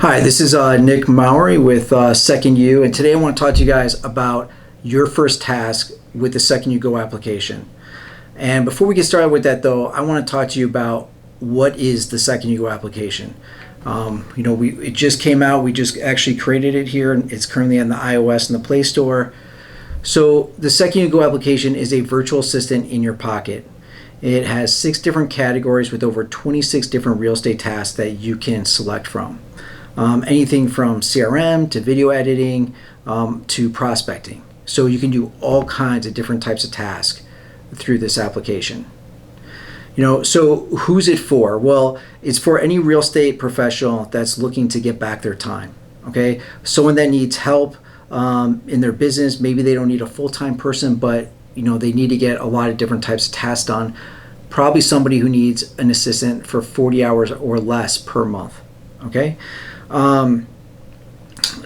Hi, this is Nick Mowry with SecondYou, and today I want to talk to you guys about your first task with the SecondYou Go application. And before we get started with that, though, I want to talk to you about what is the SecondYou Go application. It just came out. We just actually created it here, and it's currently on the iOS and the Play Store. So the SecondYou Go application is a virtual assistant in your pocket. It has 6 different categories with over 26 different real estate tasks that you can select from. Anything from CRM to video editing to prospecting. So you can do all kinds of different types of tasks through this application. So who's it for? Well, it's for any real estate professional that's looking to get back their time. Okay, someone that needs help in their business. Maybe they don't need a full-time person, but they need to get a lot of different types of tasks done. Probably somebody who needs an assistant for 40 hours or less per month. Okay.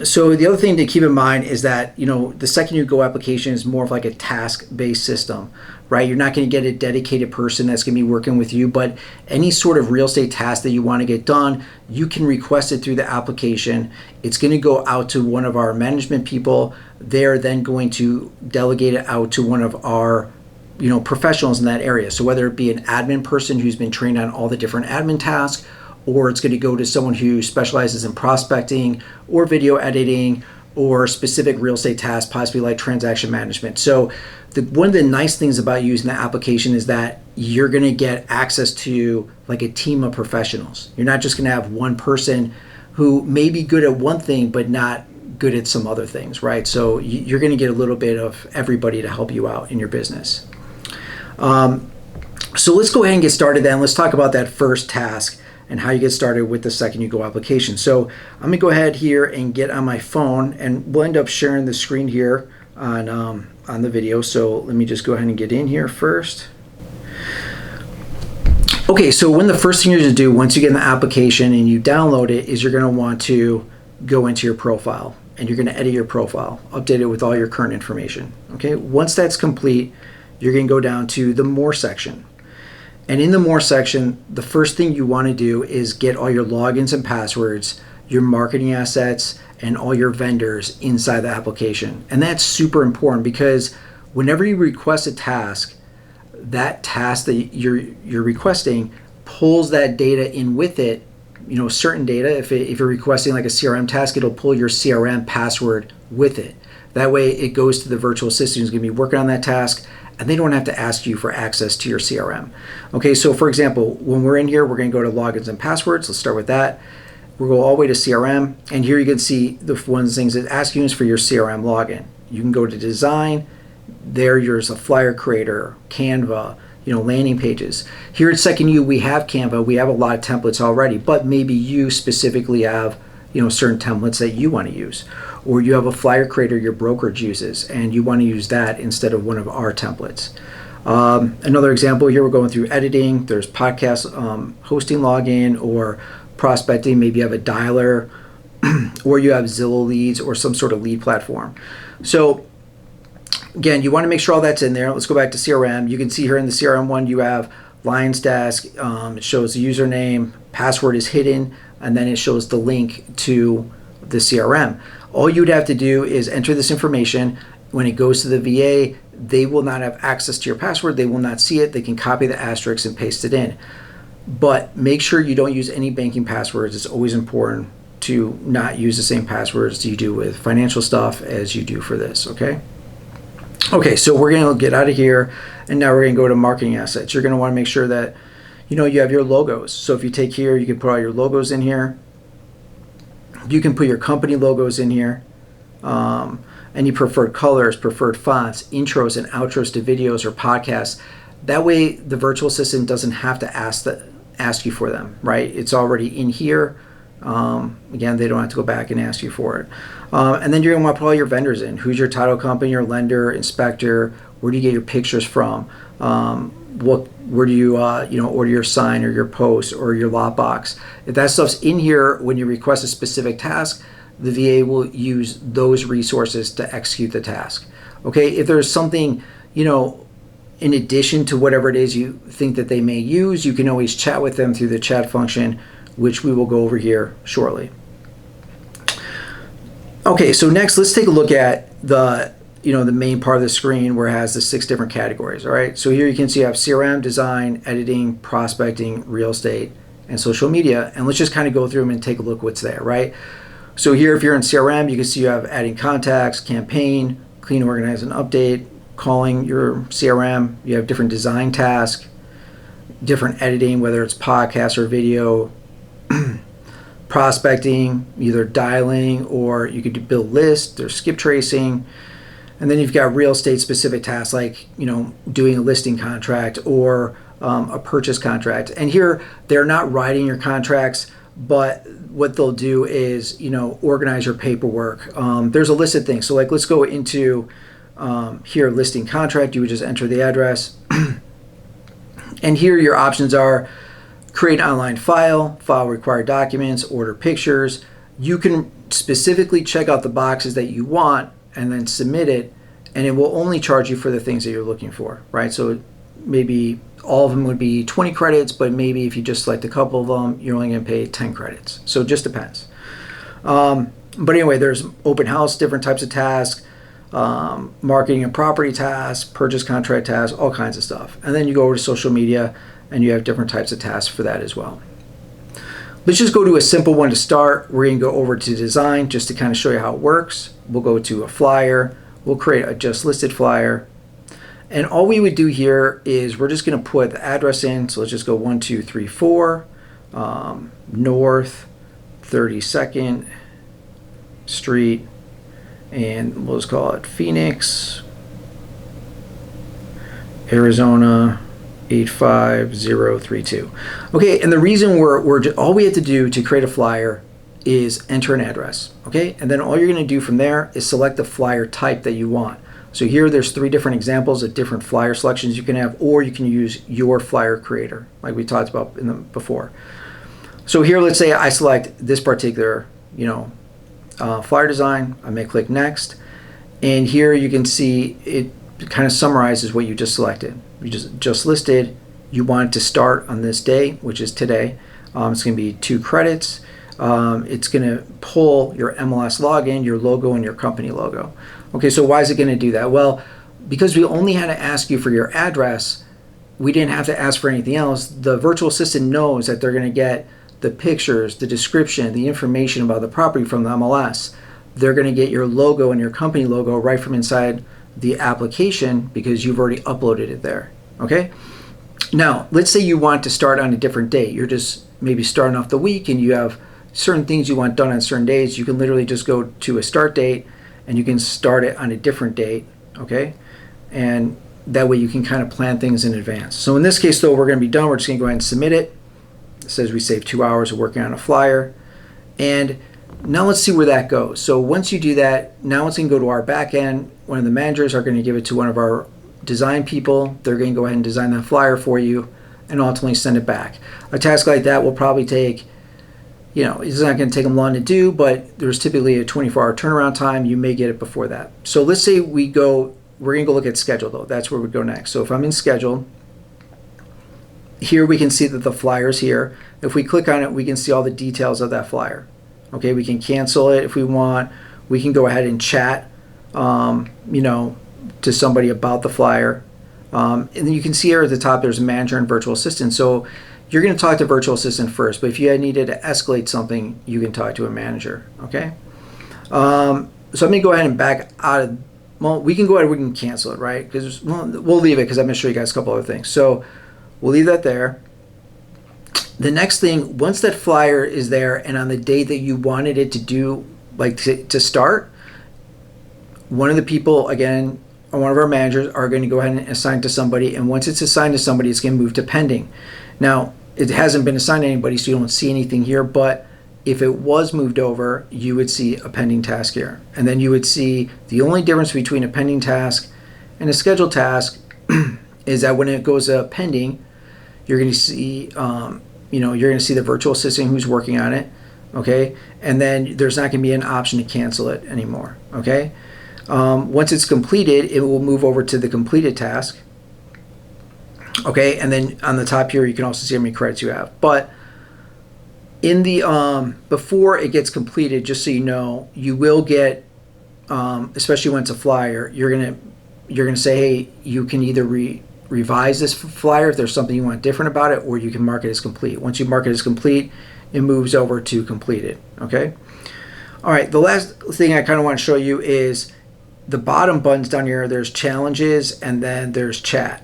So the other thing to keep in mind is that, the SecondYou Go application is more of like a task-based system, right? You're not going to get a dedicated person that's going to be working with you, but any sort of real estate task that you want to get done, you can request it through the application. It's going to go out to one of our management people. They're then going to delegate it out to one of our professionals in that area. So whether it be an admin person who's been trained on all the different admin tasks, or it's going to go to someone who specializes in prospecting or video editing or specific real estate tasks, possibly like transaction management. So one of the nice things about using the application is that you're going to get access to like a team of professionals. You're not just going to have one person who may be good at one thing but not good at some other things, right? So you're going to get a little bit of everybody to help you out in your business. So let's go ahead and get started then. Let's talk about that first task and how you get started with the SecondYou Go application. So I'm gonna go ahead here and get on my phone, and we'll end up sharing the screen here on the video. So let me just go ahead and get in here first. Okay, so the first thing you're gonna do once you get in the application and you download it is you're gonna want to go into your profile, and you're gonna edit your profile, update it with all your current information. Okay, once that's complete, you're gonna go down to the More section. And in the More section, the first thing you want to do is get all your logins and passwords, your marketing assets, and all your vendors inside the application. And that's super important because whenever you request a task, that task that you're requesting pulls that data in with it, certain data. If you're requesting like a CRM task, it'll pull your CRM password with it. That way it goes to the virtual assistant who's going to be working on that task, and they don't have to ask you for access to your CRM. Okay, so for example, when we're in here, we're going to go to logins and passwords. Let's start with that. We'll go all the way to CRM, and here you can see one of the things that asks you is for your CRM login. You can go to design. There's a flyer creator, Canva, landing pages. Here at SecondYou, we have Canva. We have a lot of templates already, but maybe you specifically have certain templates that you want to use, or you have a flyer creator your brokerage uses and you want to use that instead of one of our templates. Another example here, we're going through editing. There's podcast hosting login or prospecting. Maybe you have a dialer or you have Zillow leads or some sort of lead platform. So again, you want to make sure all that's in there. Let's go back to CRM. You can see here in the CRM one, you have Lions Desk. It shows the username, password is hidden, and then it shows the link to the CRM. All you'd have to do is enter this information. When it goes to the VA, they will not have access to your password. They will not see it. They can copy the asterisk and paste it in. But make sure you don't use any banking passwords. It's always important to not use the same passwords you do with financial stuff as you do for this, okay? Okay, so we're gonna get out of here, and now we're gonna go to marketing assets. You're gonna wanna make sure that you have your logos. So if you take here, you can put all your logos in here. You can put your company logos in here. Any preferred colors, preferred fonts, intros and outros to videos or podcasts. That way the virtual assistant doesn't have to ask you for them, right? It's already in here. Again, they don't have to go back and ask you for it. And then you're gonna want to put all your vendors in. Who's your title company, your lender, inspector? Where do you get your pictures from? Where do you order your sign or your post or your lot box? If that stuff's in here when you request a specific task, the VA will use those resources to execute the task. Okay, if there's something, in addition to whatever it is you think that they may use, you can always chat with them through the chat function, which we will go over here shortly. Okay, so next let's take a look at the the main part of the screen where it has the 6 different categories. All right, so here you can see you have CRM, design, editing, prospecting, real estate, and social media. And let's just kind of go through them and take a look what's there, right? So here, if you're in CRM, you can see you have adding contacts, campaign, clean, organize, and update, calling your CRM. You have different design tasks, different editing, whether it's podcast or video, prospecting, either dialing, or you could build lists or skip tracing. And then you've got real estate specific tasks like, doing a listing contract or a purchase contract. And here they're not writing your contracts, but what they'll do is, organize your paperwork. There's a list of things. So like, let's go into here, listing contract. You would just enter the address. And here your options are create online file required documents, order pictures. You can specifically check out the boxes that you want and then submit it, and it will only charge you for the things that you're looking for, right? So maybe all of them would be 20 credits, but maybe if you just select a couple of them, you're only going to pay 10 credits. So it just depends. But anyway, there's open house, different types of tasks, marketing and property tasks, purchase contract tasks, all kinds of stuff. And then you go over to social media, and you have different types of tasks for that as well. Let's just go to a simple one to start. We're going to go over to design just to kind of show you how it works. We'll go to a flyer. We'll create a just listed flyer. And all we would do here is we're just going to put the address in. So let's just go 1234 North 32nd Street. And we'll just call it Phoenix, Arizona 85032. Okay, and the reason all we have to do to create a flyer is enter an address. Okay, and then all you're going to do from there is select the flyer type that you want. So here there's 3 different examples of different flyer selections you can have, or you can use your flyer creator like we talked about before. So here, let's say I select this particular flyer design. I may click next, and here you can see it kind of summarizes what you just selected. You just listed, you want it to start on this day, which is today. It's going to be 2 credits. It's going to pull your MLS login, your logo, and your company logo. Okay, so why is it going to do that? Well, because we only had to ask you for your address, we didn't have to ask for anything else. The virtual assistant knows that they're going to get the pictures, the description, the information about the property from the MLS. They're going to get your logo and your company logo right from inside the application because you've already uploaded it there. Okay, now let's say you want to start on a different date. You're just maybe starting off the week and you have certain things you want done on certain days. You can literally just go to a start date and you can start it on a different date. Okay, and that way you can kind of plan things in advance. So in this case though, we're going to be done. We're just going to go ahead and submit it. It says we saved 2 hours of working on a flyer. And now let's see where that goes. So once you do that, now it's going to go to our back end. One of the managers are going to give it to one of our design people. They're going to go ahead and design that flyer for you and ultimately send it back. A task like that will probably take, it's not going to take them long to do, but there's typically a 24-hour turnaround time. You may get it before that. So let's say we're going to go look at schedule though. That's where we go next. So if I'm in schedule, here we can see that the flyer is here. If we click on it, we can see all the details of that flyer. Okay, we can cancel it if we want. We can go ahead and chat, to somebody about the flyer. And then you can see here at the top, there's a manager and virtual assistant. So you're going to talk to virtual assistant first, but if you needed to escalate something, you can talk to a manager. Okay. So I'm going to go ahead and back out of. Well, we can go ahead and we can cancel it, right? Because we'll leave it because I'm going to show you guys a couple other things. So we'll leave that there. The next thing, once that flyer is there and on the day that you wanted it to do, like to start, one of the people, again, or one of our managers are going to go ahead and assign it to somebody. And once it's assigned to somebody, it's going to move to pending. Now, it hasn't been assigned to anybody, so you don't see anything here. But if it was moved over, you would see a pending task here. And then you would see the only difference between a pending task and a scheduled task is that when it goes pending, you're going to see, you're going to see the virtual assistant who's working on it, okay? And then there's not going to be an option to cancel it anymore, okay? Once it's completed, it will move over to the completed task, okay? And then on the top here, you can also see how many credits you have. But In the before it gets completed, just so you know, you will get, especially when it's a flyer, you're gonna say, hey, you can either revise this flyer if there's something you want different about it, or you can mark it as complete. Once you mark it as complete, it moves over to completed. Okay. All right. The last thing I kind of want to show you is the bottom buttons down here. There's challenges and then there's chat.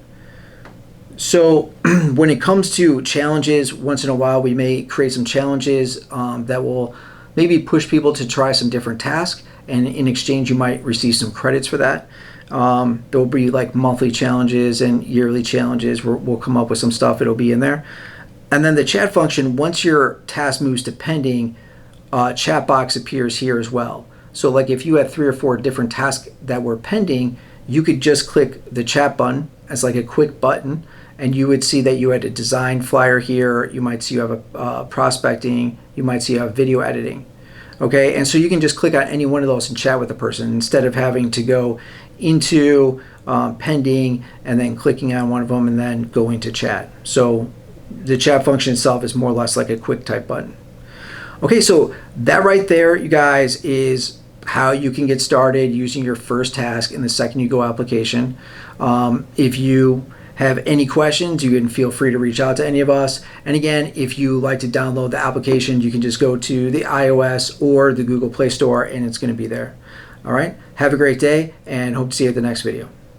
So when it comes to challenges, once in a while we may create some challenges that will maybe push people to try some different tasks, and in exchange you might receive some credits for that. There'll be like monthly challenges and yearly challenges. We'll come up with some stuff. It'll be in there. And then the chat function, once your task moves to pending, chat box appears here as well. So like if you had 3 or 4 different tasks that were pending, you could just click the chat button as like a quick button, and you would see that you had a design flyer here. You might see you have a prospecting. You might see you have video editing. Okay, and so you can just click on any one of those and chat with the person instead of having to go into pending and then clicking on one of them and then go into chat. So the chat function itself is more or less like a quick type button. Okay, so that right there, you guys, is how you can get started using your first task in the SecondYou Go application. If you have any questions, you can feel free to reach out to any of us. And again, if you like to download the application, you can just go to the iOS or the Google Play Store and it's going to be there. All right, have a great day and hope to see you at the next video.